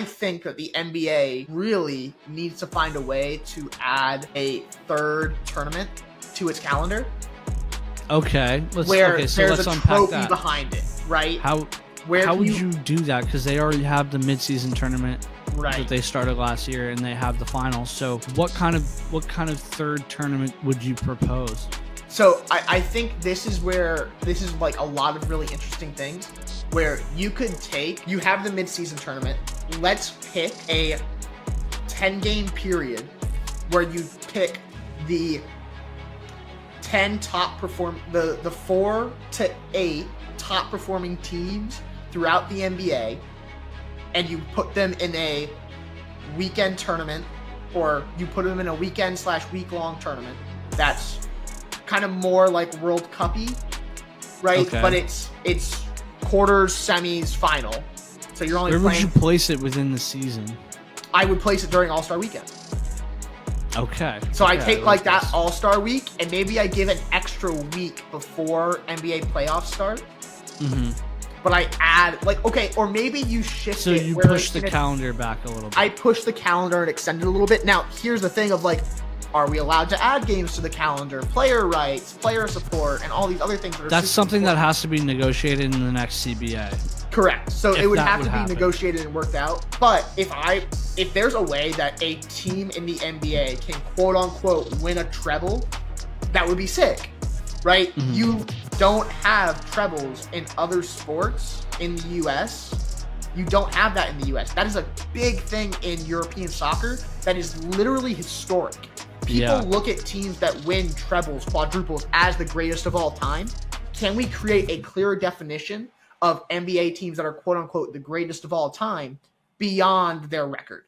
think that the NBA really needs to find a way to add a third tournament to its calendar. Okay, so let's there's a unpack trophy that. behind it, right? How would you do that? Because they already have the midseason tournament that they started last year, and they have the finals. So what kind of third tournament would you propose? So I think this is like a lot of really interesting things where you have the midseason tournament. Let's pick a 10-game period where you pick the 10 the 4 to 8 top performing teams throughout the NBA, and you put them in a weekend tournament, or you put them in a weekend/week-long tournament. That's kind of more like World Cup-y, right? Okay. But it's quarters, semis, final. So you're only Where playing. would you place it within the season? I would place it during All-Star Weekend. Okay. So I take like this. that All-Star week, and maybe I give an extra week before NBA playoffs start. Mm-hmm. But I add or maybe you shift So it. you where push the calendar back a little bit. I push the calendar and extend it a little bit. Now, here's the thing of are we allowed to add games to the calendar? Player rights, player support, and all these other things. That's something that has to be negotiated in the next CBA. Correct. So it would have to be happen. negotiated and worked out. But if there's a way that a team in the NBA can quote unquote win a treble, that would be sick, right? Mm-hmm. You don't have trebles in other sports in the US. You don't have that in the US. That is a big thing in European soccer that is literally historic. People look at teams that win trebles, quadruples as the greatest of all time. Can we create a clearer definition of NBA teams that are quote unquote the greatest of all time beyond their record?